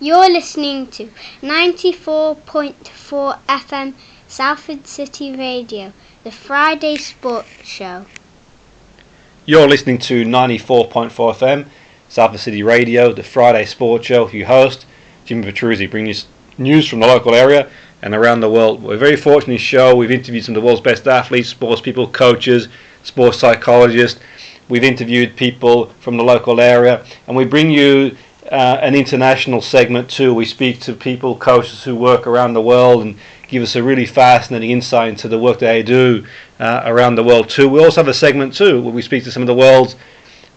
You're listening to 94.4 FM Salford City Radio, the Friday Sports Show. You're listening to 94.4 FM Salford City Radio, the Friday Sports Show. Your host, Jimmy Petruzzi, bringing you news from the local area and around the world. We're very fortunate in this show. We've interviewed some of the world's best athletes, sports people, coaches, sports psychologists. We've interviewed people from the local area, and we bring you an international segment too. We speak to people, coaches who work around the world, and give us a really fascinating insight into the work they do around the world too. We also have a segment too where we speak to some of the world's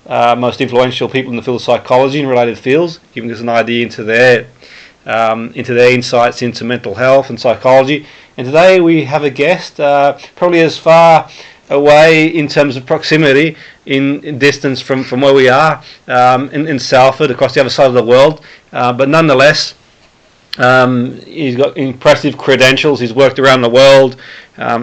most influential people in the field of psychology and related fields, giving us an idea into their insights into mental health and psychology. And today we have a guest, probably as far away in terms of proximity in distance from where we are in Salford, across the other side of the world, but nonetheless he's got impressive credentials. He's worked around the world.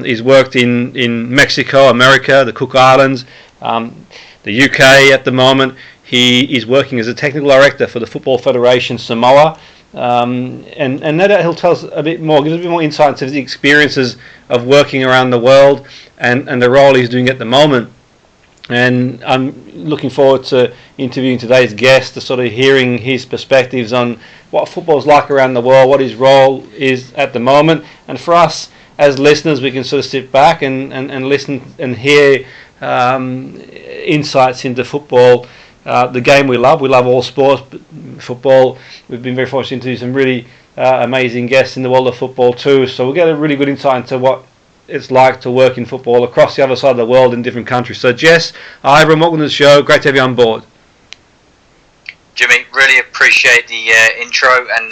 He's worked in Mexico, America, the Cook Islands, the UK at the moment. He is working as a technical director for the Football Federation Samoa, and no doubt he'll tell us a bit more, give us a bit more insight into the experiences of working around the world and the role he's doing at the moment. And I'm looking forward to interviewing today's guest, to sort of hearing his perspectives on what football's like around the world, what his role is at the moment. And for us as listeners, we can sort of sit back and listen and hear insights into football, the game we love. We love all sports, but football, we've been very fortunate to interview some really amazing guests in the world of football too. So we'll get a really good insight into what it's like to work in football across the other side of the world in different countries. So Jess Ibrom, welcome to the show. Great to have you on board. Jimmy, really appreciate the intro, and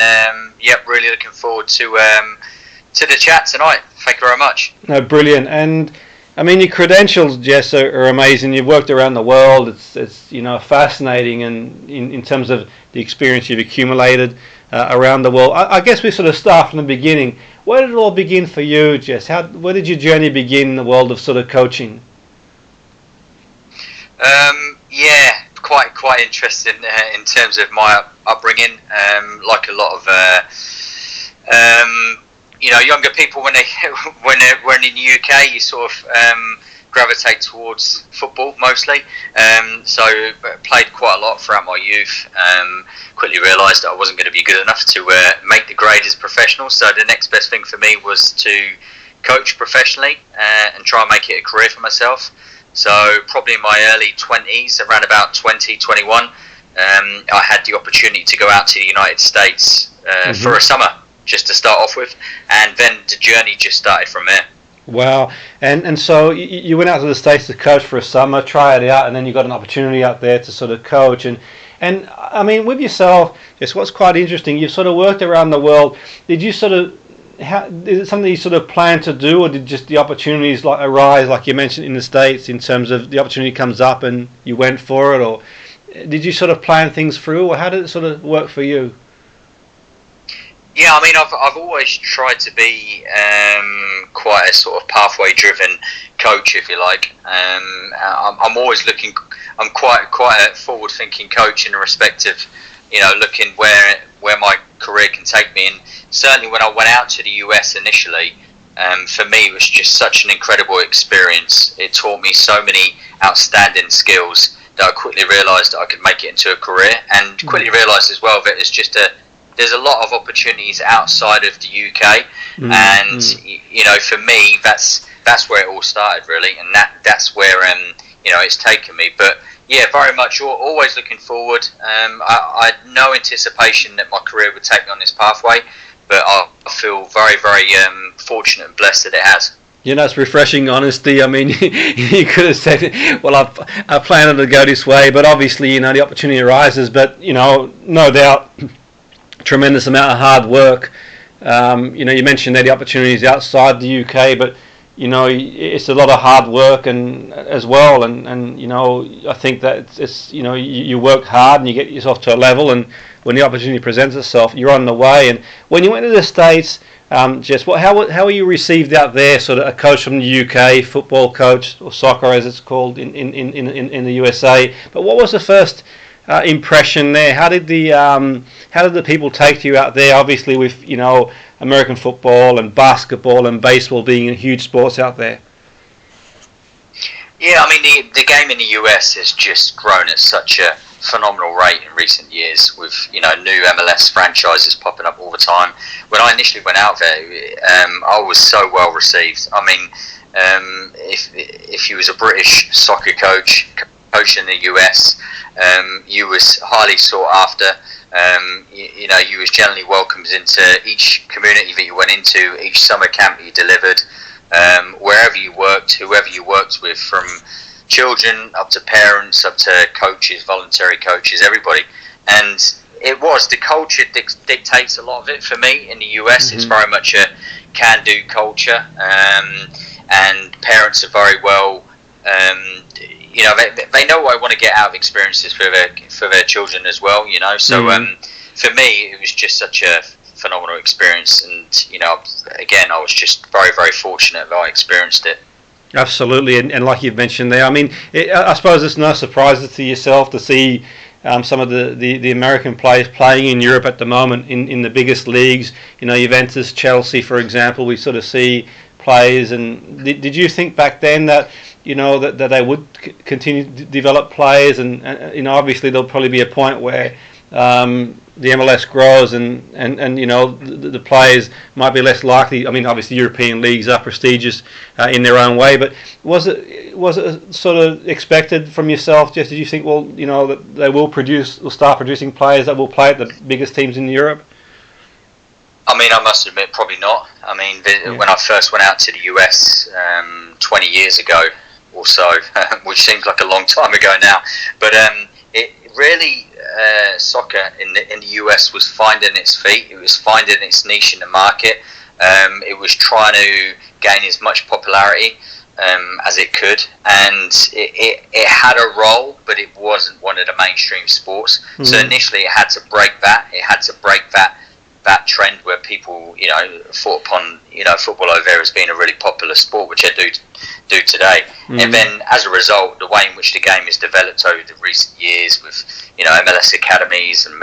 really looking forward to the chat tonight. Thank you very much. No, brilliant. And I mean, your credentials, Jess, are amazing. You've worked around the world. It's fascinating, and in terms of the experience you've accumulated around the world. I guess we sort of start from the beginning. Where did it all begin for you, Jess? Where did your journey begin in the world of sort of coaching? Quite interesting in terms of my upbringing. Like a lot of younger people, when they're in the UK, you sort of gravitate towards football mostly. So played quite a lot throughout my youth. Quickly realised that I wasn't going to be good enough to make the grade as a professional. So the next best thing for me was to coach professionally and try and make it a career for myself. So probably in my early 20s, around about 20, 21, I had the opportunity to go out to the United States for a summer, just to start off with, and then the journey just started from there. Wow. And so you went out to the States to coach for a summer, try it out, and then you got an opportunity out there to sort of coach. And I mean, with yourself, just what's quite interesting, you've sort of worked around the world. Did you sort of, is it something you sort of plan to do, or did just the opportunities arise, like you mentioned in the States, in terms of the opportunity comes up and you went for it, or did you sort of plan things through, or how did it sort of work for you? Yeah, I mean, I've always tried to be quite a sort of pathway-driven coach, if you like. I'm always looking. I'm quite a forward-thinking coach in the respect of, looking where my career can take me. And certainly, when I went out to the US initially, for me, it was just such an incredible experience. It taught me so many outstanding skills that I quickly realised that I could make it into a career, and quickly realised as well that it's just there's a lot of opportunities outside of the UK, and for me, that's where it all started really, and that's where it's taken me. But yeah, very much always looking forward. I had no anticipation that my career would take me on this pathway, but I feel very, very fortunate and blessed that it has. It's refreshing honesty. I mean, you could have said, well, I planned to go this way, but obviously, the opportunity arises. But, no doubt, tremendous amount of hard work. You mentioned there the opportunities outside the UK, but it's a lot of hard work and as well. And I think that it's you work hard and you get yourself to a level, and when the opportunity presents itself, you're on the way. And when you went to the States, Jess, how were you received out there? Sort of a coach from the UK, football coach or soccer as it's called in the USA. But what was the first impression there? How did the people take to you out there? Obviously, with American football and basketball and baseball being huge sports out there. Yeah, I mean the game in the US has just grown at such a phenomenal rate in recent years, with new MLS franchises popping up all the time. When I initially went out there, I was so well received. I mean, if you was a British soccer coach in the US, you was highly sought after. You was generally welcomed into each community that you went into, each summer camp that you delivered, wherever you worked, whoever you worked with, from children up to parents, up to coaches, voluntary coaches, everybody. And the culture dictates a lot of it for me in the US. Mm-hmm. It's very much a can-do culture, and parents are very well, they know what I want to get out of experiences for their children as well, So for me, it was just such a phenomenal experience, and again, I was just very, very fortunate that I experienced it. Absolutely, and like you've mentioned there, I mean, I suppose it's no surprise to yourself to see some of the American players playing in Europe at the moment in the biggest leagues. Juventus, Chelsea, for example. We sort of see players, and did you think back then that that they would continue to develop players, and obviously there'll probably be a point where the MLS grows and the players might be less likely. I mean, obviously European leagues are prestigious in their own way, but was it sort of expected from yourself? Just did you think, that they will start producing players that will play at the biggest teams in Europe? I mean, I must admit, probably not. I mean, when I first went out to the US 20 years ago or so, which seems like a long time ago now, but it really, soccer in the US was finding its feet. It was finding its niche in the market. It was trying to gain as much popularity as it could, and it had a role, but it wasn't one of the mainstream sports. Mm-hmm. So initially, it had to break that. It had to break that trend where people, thought upon, football over there as being a really popular sport, which I do today. Mm-hmm. And then, as a result, the way in which the game has developed over the recent years, with MLS academies and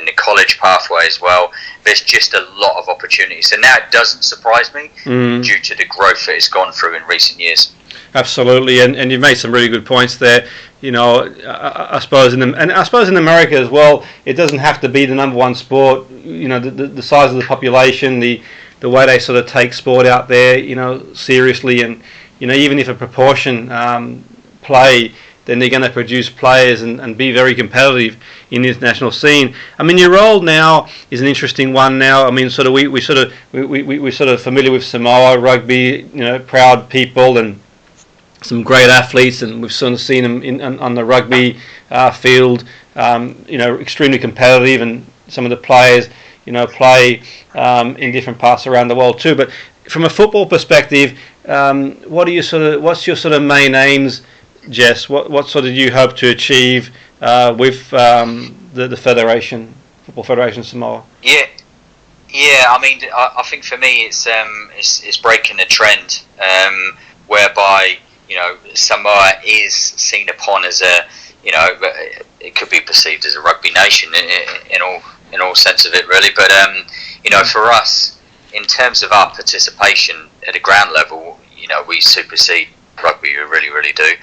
the college pathway as well, there's just a lot of opportunities. So now it doesn't surprise me due to the growth that it's gone through in recent years. Absolutely, and you've made some really good points there. I suppose in America as well, it doesn't have to be the number one sport. The size of the population, the way they sort of take sport out there, seriously, and even if a proportion play, then they're going to produce players and be very competitive in the international scene. I mean, your role now is an interesting one. Now, I mean, we're sort of familiar with Samoa rugby, proud people and some great athletes, and we've sort of seen them on the rugby field, extremely competitive, and some of the players, play in different parts around the world too. But from a football perspective, what's your sort of main aims, Jess? What sort of do you hope to achieve with the Federation, Football Federation Samoa? Yeah. I mean, I think for me, it's breaking the trend whereby Samoa is seen upon as it could be perceived as a rugby nation in all sense of it, really. But for us, in terms of our participation at a ground level, we supersede rugby. We really, really do.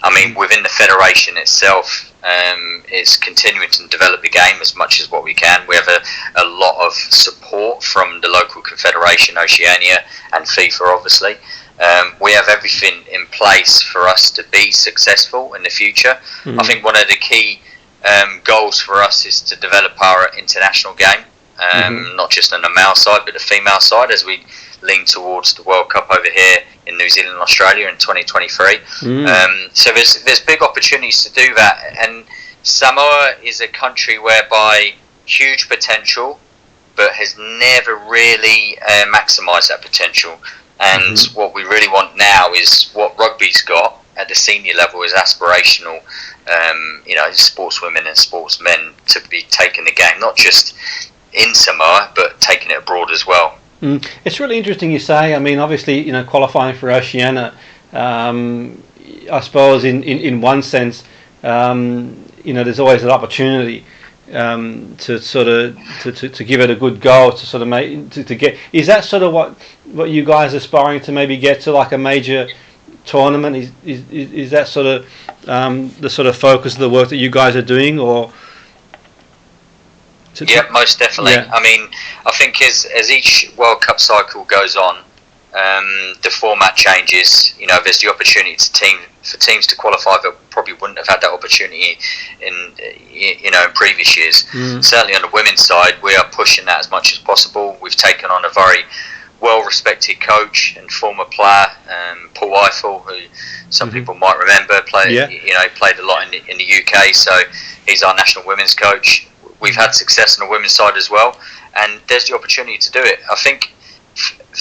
I mean, within the federation itself, it's continuing to develop the game as much as what we can. We have a lot of support from the local confederation, Oceania, and FIFA, obviously. We have everything in place for us to be successful in the future. Mm-hmm. I think one of the key goals for us is to develop our international game, not just on the male side, but the female side, as we lean towards the World Cup over here in New Zealand and Australia in 2023. So there's big opportunities to do that. And Samoa is a country whereby huge potential, but has never really maximised that potential. And what we really want now is what rugby's got at the senior level is aspirational, sportswomen and sportsmen to be taking the game, not just in Samoa, but taking it abroad as well. It's really interesting you say. I mean, obviously, qualifying for Oceania, I suppose in one sense, there's always an opportunity to sort of to give it a good go, to sort of make to get. Is that sort of what you guys are aspiring to maybe get to, like a major tournament? Is that sort of the sort of focus of the work that you guys are doing, or? Yeah, most definitely. Yeah. I mean, I think as each World Cup cycle goes on, the format changes. There's the opportunity for teams to qualify that probably wouldn't have had that opportunity in previous years. Certainly on the women's side, we are pushing that as much as possible. We've taken on a very well-respected coach and former player, Paul Eiffel, who some people might remember, played a lot in the UK. So he's our national women's coach. We've had success on the women's side as well, and there's the opportunity to do it. I think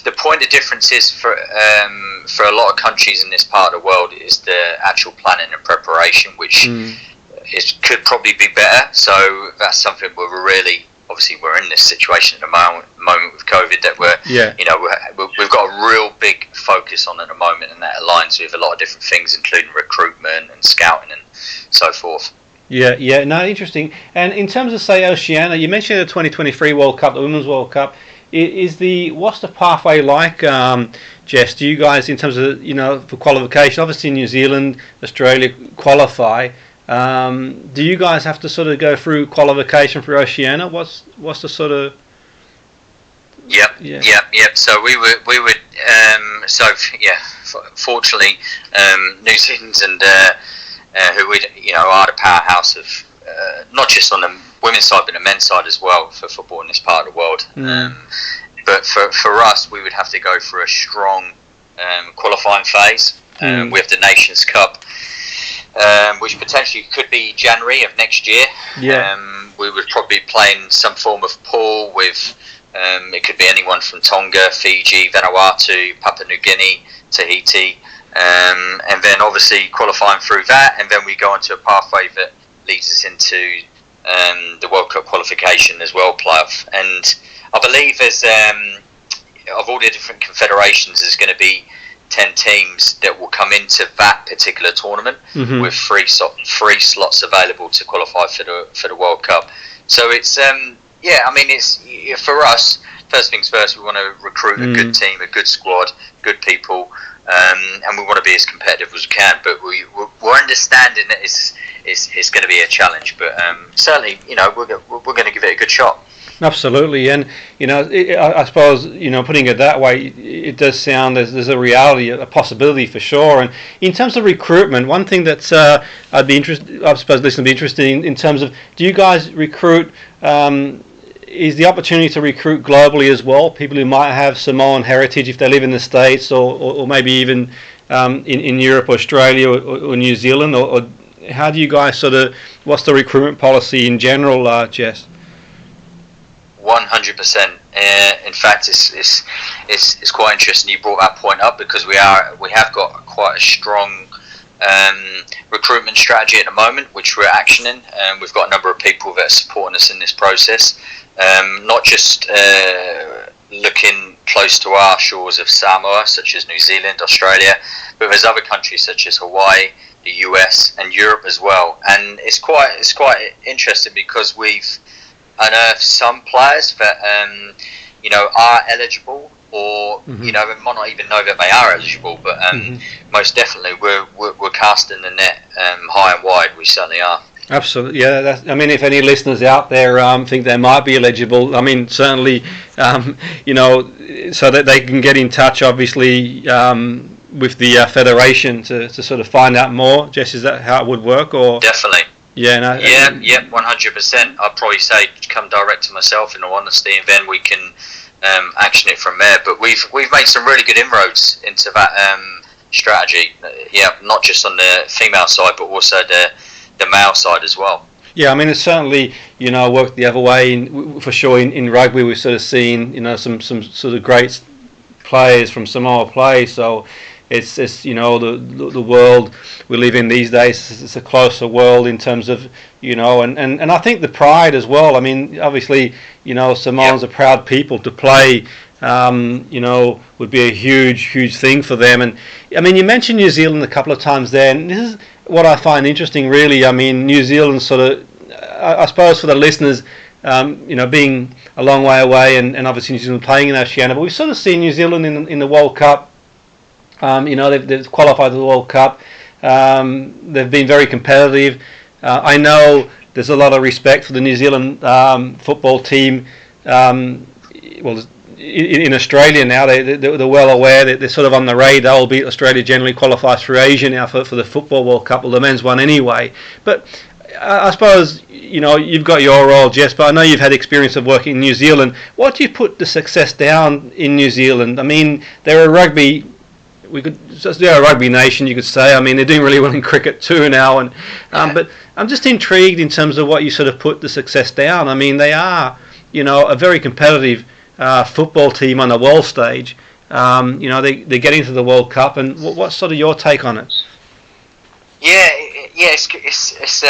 the point of difference is for a lot of countries in this part of the world is the actual planning and preparation, which could probably be better. So that's something we're really, obviously we're in this situation at the moment with COVID that we've got a real big focus on at the moment, and that aligns with a lot of different things, including recruitment and scouting and so forth. Yeah, no, interesting. And in terms of, say, Oceania, you mentioned the 2023 World Cup, the Women's World Cup. What's the pathway like, Jess? Do you guys, in terms of, for qualification, obviously New Zealand, Australia qualify. Do you guys have to sort of go through qualification for Oceania? What's the sort of? Yep. So we would. Fortunately, New Zealand and who are the powerhouse of not just on the women's side but the men's side as well for football in this part of the world. But for us, we would have to go through a strong qualifying phase. We have the Nations Cup, which potentially could be January of next year. We would probably be playing some form of pool with it could be anyone from Tonga, Fiji, Vanuatu, Papua New Guinea, Tahiti. And then obviously qualifying through that, and then we go onto a pathway that leads us into the World Cup qualification as well, playoff. And I believe there's of all the different confederations, there's going to be 10 teams that will come into that particular tournament with three slots available to qualify for the World Cup. So it's it's for us. First things first, we want to recruit a good team, a good squad, good people. And we want to be as competitive as we can, but we're understanding that it's going to be a challenge. But certainly, we're going to give it a good shot. Absolutely, and I suppose putting it that way, it does sound there's a reality, a possibility for sure. And in terms of recruitment, one thing that's I suppose this will be interesting in terms of, do you guys recruit? Is the opportunity to recruit globally as well, people who might have Samoan heritage if they live in the States, or maybe even in Europe, Australia, or New Zealand, or how do you guys sort of, what's the recruitment policy in general, Jess? 100%. In fact, it's quite interesting you brought that point up, because we have got quite a strong recruitment strategy at the moment, which we're actioning. We've got a number of people that are supporting us in this process. Not just looking close to our shores of Samoa, such as New Zealand, Australia, but there's other countries such as Hawaii, the US, and Europe as well. And it's quite interesting, because we've unearthed some players that are eligible, or they might not even know that they are eligible. But most definitely, we're casting the net high and wide. We certainly are. Absolutely, yeah. If any listeners out there think they might be eligible, certainly, so that they can get in touch, obviously, with the federation to sort of find out more. Jess, is that how it would work, or? Definitely. Yeah. 100%. I'd probably say come direct to myself, in all honesty, and then we can action it from there. But we've made some really good inroads into that strategy. Not just on the female side, but also the male side as well. Yeah, it's certainly worked the other way for sure. In rugby, we've sort of seen some sort of great players from Samoa play. So it's the world we live in these days. It's a closer world in terms of and I think the pride as well. Obviously Samoans are proud people to play would be a huge thing for them. And I mean, you mentioned New Zealand a couple of times there, and this is what I find interesting, really. I mean, New Zealand sort of, I suppose for the listeners, being a long way away, and obviously New Zealand playing in Oceania, but we've sort of seen New Zealand in the World Cup. They've qualified for the World Cup. They've been very competitive. I know there's a lot of respect for the New Zealand football team. In Australia now, they're well aware that they're sort of on the radar, albeit Australia generally qualifies for Asia now for the Football World Cup, well, the men's one anyway. But I suppose, you've got your role, Jess, but I know you've had experience of working in New Zealand. What do you put the success down in New Zealand? I mean, they're a rugby nation, you could say. I mean, they're doing really well in cricket too now, but I'm just intrigued in terms of what you sort of put the success down. I mean, they are, a very competitive football team on the world stage. They're getting to the World Cup, and what's sort of your take on it? It's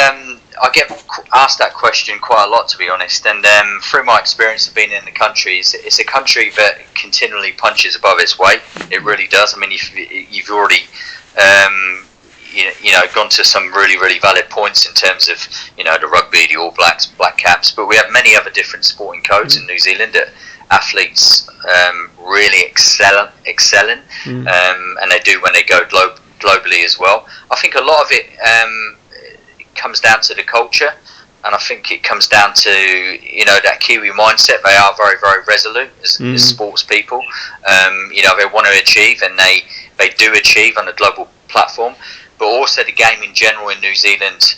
I get asked that question quite a lot, to be honest. And through my experience of being in the country, it's a country that continually punches above its weight. It really does. I mean, you've already gone to some really valid points in terms of the rugby, the All Blacks, Black Caps, but we have many other different sporting codes in New Zealand that athletes really excelling, and they do when they go globally as well. I think a lot of it comes down to the culture, and I think it comes down to that Kiwi mindset. They are very resolute as sports people. They want to achieve, and they do achieve on a global platform. But also the game in general in New Zealand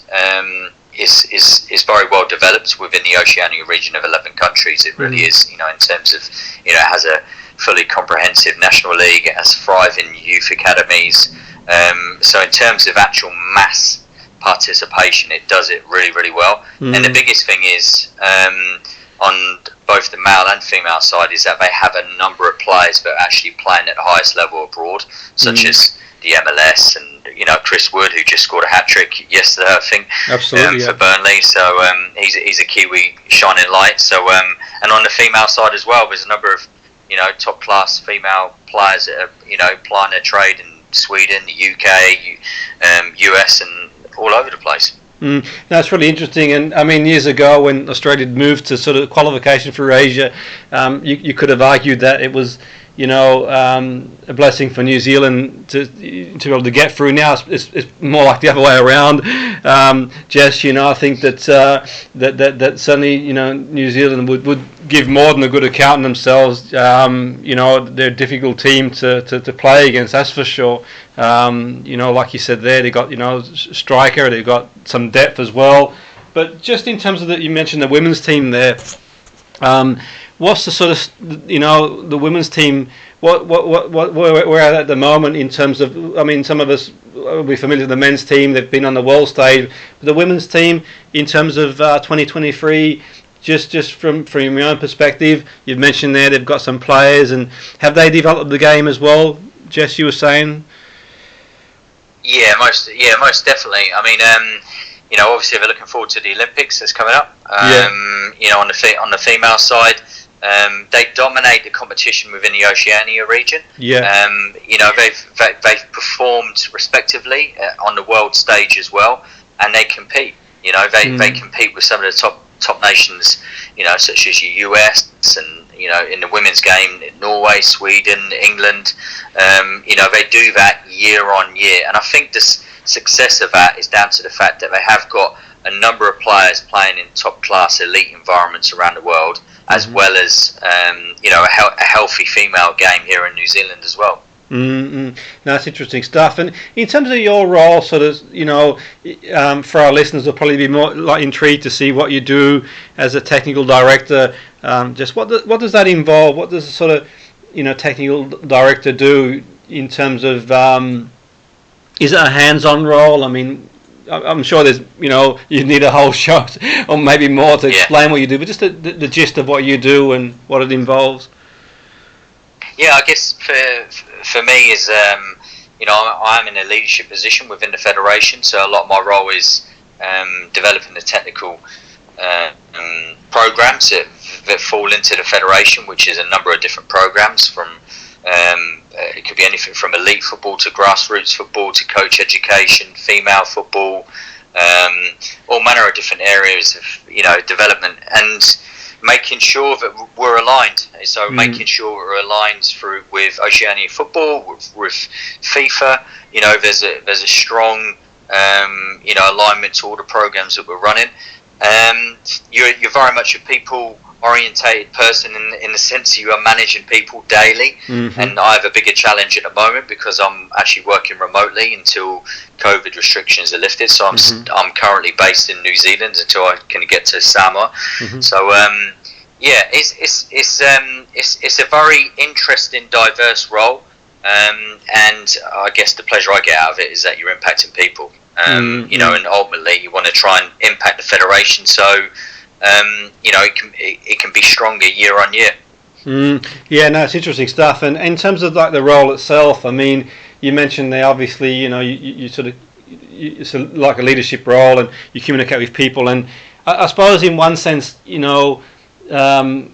is very well developed within the Oceania region of 11 countries. It really is, in terms of, it has a fully comprehensive national league, it has thriving youth academies. So in terms of actual mass participation, it does it really well. And the biggest thing is, on both the male and female side, is that they have a number of players that are actually playing at the highest level abroad, such as the MLS, and Chris Wood, who just scored a hat-trick yesterday, I think, for Burnley. So he's a Kiwi shining light. So and on the female side as well, there's a number of top-class female players that are plying their trade in Sweden, the UK, US, and all over the place. That's really interesting. And I mean, years ago when Australia moved to sort of qualification for Asia, you could have argued that it was a blessing for New Zealand to be able to get through. Now it's more like the other way around. Jess, I think that certainly New Zealand would give more than a good account of themselves. They're a difficult team to play against, that's for sure. Like you said there, they got striker, they've got some depth as well. But just in terms of you mentioned the women's team there. What's the sort of the women's team? Where are at the moment in terms of? I mean, some of us will be familiar with the men's team. They've been on the world stage. But the women's team, in terms of 2023, just from your own perspective, you've mentioned there they've got some players, and have they developed the game as well? Jess, you were saying. Yeah, most definitely. I mean, obviously we're looking forward to the Olympics that's coming up. On the female side. They dominate the competition within the Oceania region. They've performed respectively on the world stage as well, and they compete. They compete with some of the top nations, such as the US, and in the women's game, Norway, Sweden, England. They do that year on year, and I think the success of that is down to the fact that they have got a number of players playing in top class elite environments around the world, as well as a healthy female game here in New Zealand as well. That's interesting stuff. And in terms of your role, sort of, for our listeners, will probably be more like intrigued to see what you do as a technical director. Just what does that involve? What does a sort of technical director do in terms of? Is it a hands-on role? I mean, I'm sure there's, you need a whole show or maybe more to explain what you do, but just the gist of what you do and what it involves. Yeah, I guess for me is, I'm in a leadership position within the federation, so a lot of my role is developing the technical programs that fall into the federation, which is a number of different programs from it could be anything from elite football to grassroots football to coach education, female football, all manner of different areas of development, and making sure that we're aligned. So making sure we're aligned through with Oceania Football, with FIFA. There's a strong alignment to all the programs that we're running. You're very much a people orientated person in the sense you are managing people daily, and I have a bigger challenge at the moment because I'm actually working remotely until COVID restrictions are lifted. So I'm currently based in New Zealand until I can get to Samoa. So it's a very interesting, diverse role, and I guess the pleasure I get out of it is that you're impacting people. And ultimately you want to try and impact the federation, so it can be stronger year on year. Yeah, no, it's interesting stuff. And in terms of like the role itself, I mean, you mentioned there obviously, you sort of it's like a leadership role, and you communicate with people. And I suppose in one sense, no doubt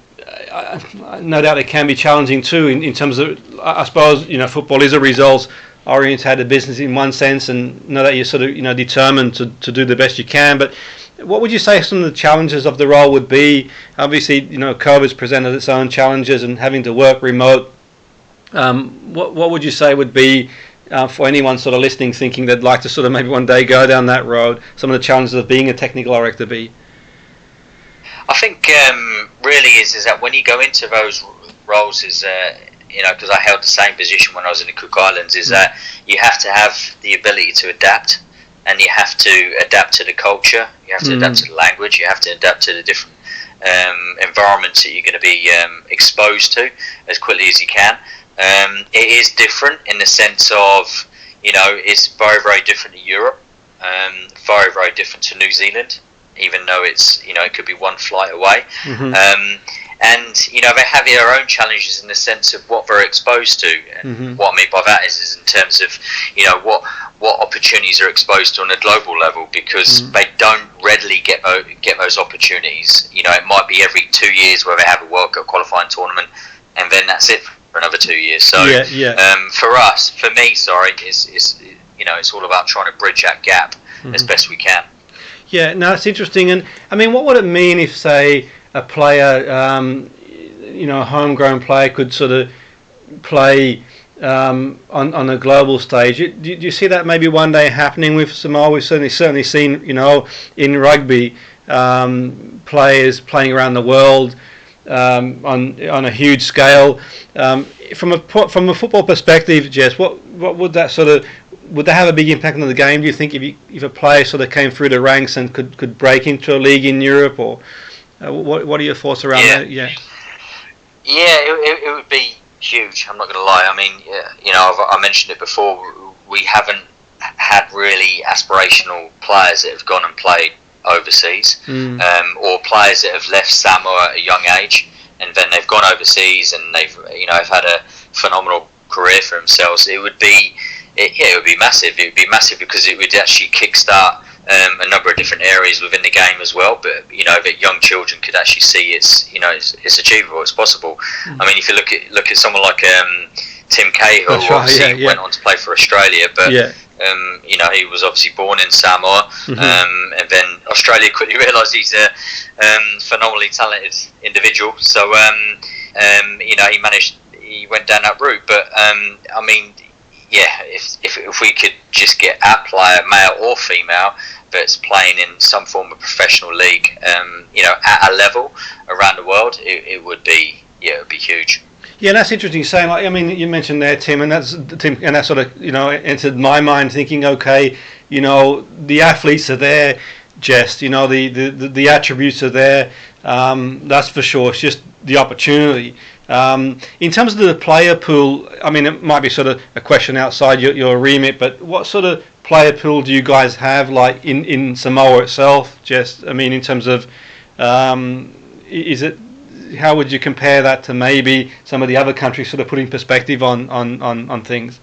it can be challenging too. In terms of, I suppose, football is a results-oriented business in one sense, and know that you're sort of determined to do the best you can. But what would you say some of the challenges of the role would be? Obviously, COVID's presented its own challenges, and having to work remote. What would you say would be, for anyone sort of listening, thinking they'd like to sort of maybe one day go down that road, some of the challenges of being a technical director be? I think really is that when you go into those roles is because I held the same position when I was in the Cook Islands, is that you have to have the ability to adapt, and you have to adapt to the culture, you have to adapt to the language, you have to adapt to the different environments that you're going to be exposed to as quickly as you can. It is different in the sense of, it's very, very different to Europe, very, very different to New Zealand, even though it's, it could be one flight away. And they have their own challenges in the sense of what they're exposed to. And what I mean by that is in terms of what opportunities are exposed to on a global level, because they don't readily get those opportunities. It might be every 2 years where they have a World Cup qualifying tournament, and then that's it for another 2 years. So for me, it's all about trying to bridge that gap as best we can. Yeah, no, it's interesting. And I mean, what would it mean if, say, a player, a homegrown player could sort of play on a global stage? Do you see that maybe one day happening with Samoa? We've certainly seen, in rugby, players playing around the world on a huge scale. From a football perspective, Jess, what would that sort of, would that have a big impact on the game? Do you think if a player sort of came through the ranks and could break into a league in Europe, or what are your thoughts around that? Yeah, it would be huge. I'm not going to lie. I mean, I mentioned it before. We haven't had really aspirational players that have gone and played overseas, or players that have left Samoa at a young age and then they've gone overseas and they've had a phenomenal career for themselves. It would be massive. It would be massive because it would actually kickstart a number of different areas within the game as well. But that young children could actually see it's achievable, it's possible. I mean, if you look at someone like Tim Cahill, who obviously went on to play for Australia, but he was obviously born in Samoa, and then Australia quickly realised he's a phenomenally talented individual. So he went down that route. But I mean, if we could just get a player, male or female, that's playing in some form of professional league, at a level around the world, it would be huge. Yeah, that's interesting. Saying, like, I mean, you mentioned there, Tim, and that sort of entered my mind, thinking, okay, the athletes are there, Jess, the attributes are there. That's for sure. It's just the opportunity. In terms of the player pool, I mean, it might be sort of a question outside your remit, but what sort of player pool do you guys have, like in Samoa itself, Jess? I mean, in terms of, is it? How would you compare that to maybe some of the other countries, sort of putting perspective on things?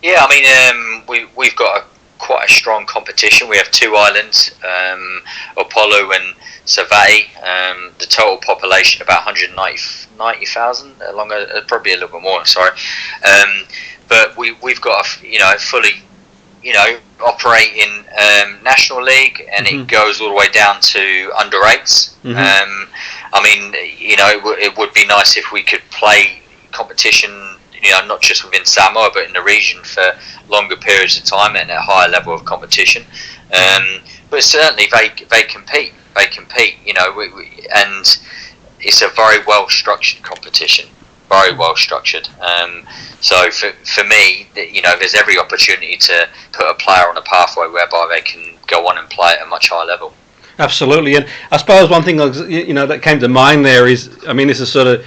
Yeah, I mean, we've got quite a strong competition. We have 2 islands, Apollo and Savati. The total population about 190,000, probably a little bit more. Sorry, but we've got a fully operating national league, and it goes all the way down to under 8s. I mean, it would be nice if we could play competition, not just within Samoa but in the region for longer periods of time and at a higher level of competition. But certainly they compete. And it's a very well structured competition. Very well structured. So for me, there's every opportunity to put a player on a pathway whereby they can go on and play at a much higher level. Absolutely, and I suppose one thing that came to mind there is, I mean, this is sort of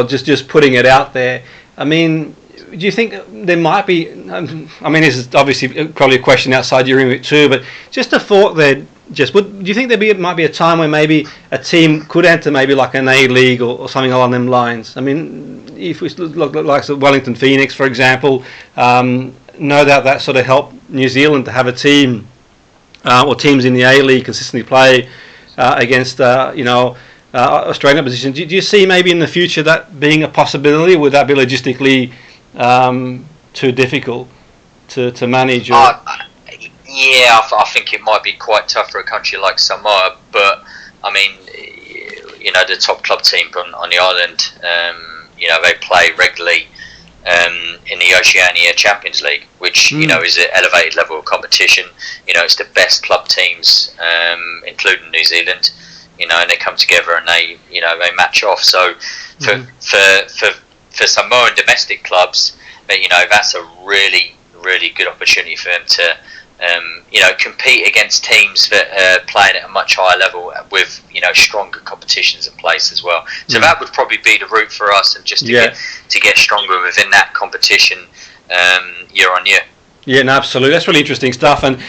just putting it out there. I mean, do you think there might be? I mean, this is obviously probably a question outside your remit too, but just a thought there. Do you think might be a time where maybe a team could enter maybe like an A League or something along them lines? I mean, if we look like Wellington Phoenix, for example, no doubt that sort of helped New Zealand to have a team or teams in the A League consistently play against Australian opposition. Do you see maybe in the future that being a possibility? Would that be logistically too difficult to manage? Yeah, I think it might be quite tough for a country like Samoa, but I mean, the top club team on the island, they play regularly in the Oceania Champions League, which is an elevated level of competition. It's the best club teams, including New Zealand. And they come together and they match off. So for Samoan domestic clubs, that's a really, really good opportunity for them to compete against teams that are playing at a much higher level with stronger competitions in place as well. So that would probably be the route for us, and just to get stronger within that competition year on year. Yeah, no, absolutely. That's really interesting stuff, and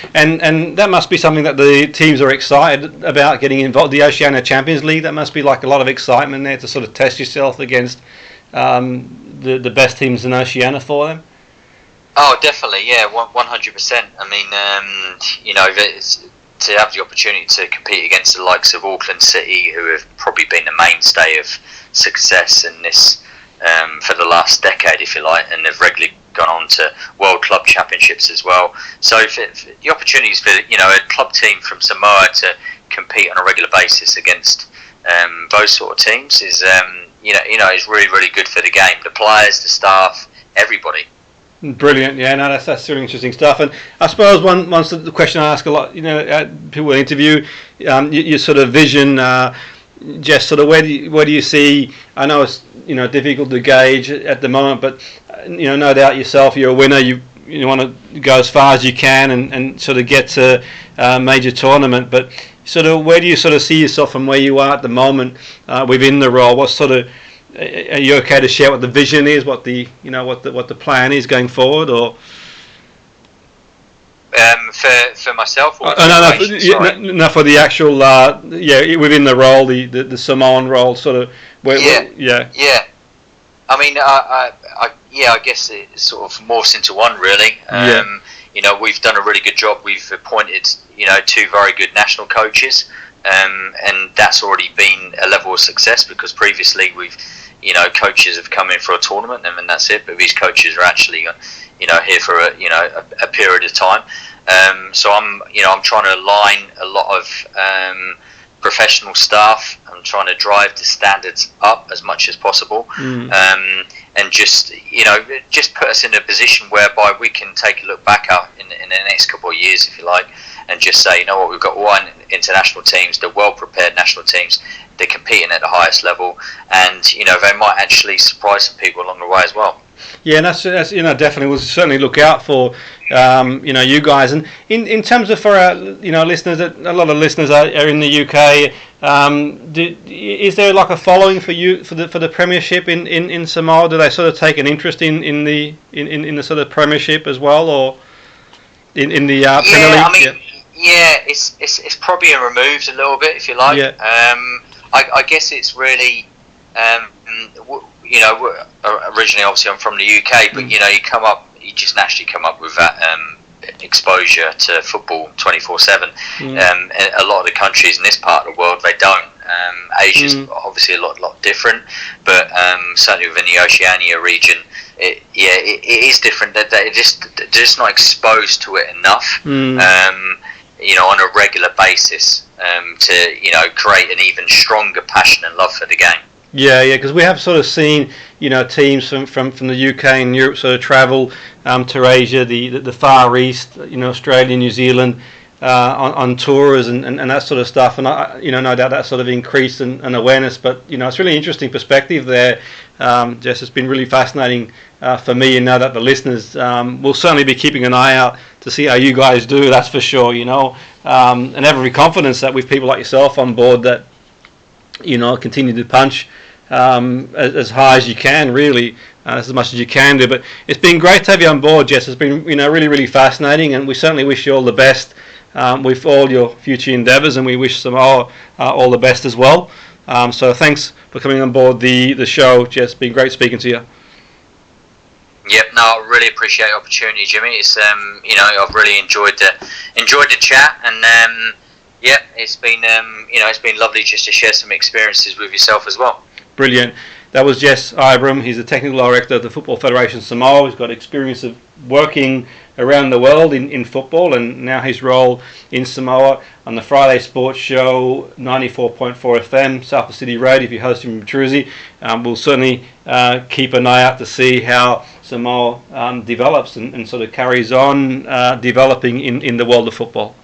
that must be something that the teams are excited about getting involved. The Oceania Champions League, that must be like a lot of excitement there to sort of test yourself against the best teams in Oceania for them. Oh, definitely, yeah, 100%. I mean, to have the opportunity to compete against the likes of Auckland City, who have probably been the mainstay of success in this for the last decade, if you like, and they've regularly gone on to World Club Championships as well. So the opportunities for a club team from Samoa to compete on a regular basis against those sort of teams is is really, really good for the game, the players, the staff, everybody. Brilliant, yeah, no, that's really interesting stuff. And I suppose once the question I ask a lot, people interview, your sort of vision, Jess, sort of where do you see? I know it's difficult to gauge at the moment, but no doubt yourself, you're a winner. You want to go as far as you can and sort of get to a major tournament. But sort of where do you sort of see yourself from where you are at the moment within the role? What sort of are you okay to share what the vision is, what the what the plan is going forward, or for myself? Or no, for the actual within the role, the Samoan role, sort of. Yeah. I mean, I guess it sort of morphs into one, really. We've done a really good job. We've appointed 2 very good national coaches. And that's already been a level of success, because previously we've coaches have come in for a tournament and then that's it, but these coaches are actually here for a period of time. So I'm trying to align a lot of professional staff. I'm trying to drive the standards up as much as possible, and just put us in a position whereby we can take a look back up in the next couple of years, if you like, and just say, we've got 1 international teams, they're well prepared national teams, they're competing at the highest level, and they might actually surprise some people along the way as well. Yeah, and that's definitely, we'll certainly look out for you guys. And in terms of for our listeners, a lot of listeners are in the UK. Is there like a following for you for the Premiership in Samoa? Do they sort of take an interest in the sort of Premiership as well, or in the Premier League? I mean, it's probably removed a little bit, if you like. Yeah. I guess it's really. Originally, obviously, I'm from the UK, but you just naturally come up with that exposure to football 24/7. A lot of the countries in this part of the world, they don't. Asia's obviously a lot different, but certainly within the Oceania region, it is different. That they're just not exposed to it enough. On a regular basis, to create an even stronger passion and love for the game. Yeah, because we have sort of seen, teams from the UK and Europe sort of travel to Asia, the Far East, Australia, New Zealand, on tours and that sort of stuff. And no doubt that sort of increased an awareness. But it's really interesting perspective there. Jess, it's been really fascinating for me, and know that the listeners will certainly be keeping an eye out to see how you guys do. That's for sure. And have every confidence that with people like yourself on board that continue to punch as high as you can, really, as much as you can do. But it's been great to have you on board, Jess. It's been really, really fascinating, and we certainly wish you all the best with all your future endeavours, and we wish them all the best as well. So thanks for coming on board the show, Jess. It's been great speaking to you. Yep, no, I really appreciate the opportunity, Jimmy. It's I've really enjoyed the chat, and it's been lovely just to share some experiences with yourself as well. Brilliant. That was Jess Ibrom. He's the technical director of the Football Federation Samoa. He's got experience of working around the world in football, and now his role in Samoa on the Friday Sports Show, 94.4 FM, Salford City Radio. If you host Jimmy Petruzzi, we'll certainly keep an eye out to see how Samoa develops and sort of carries on developing in the world of football.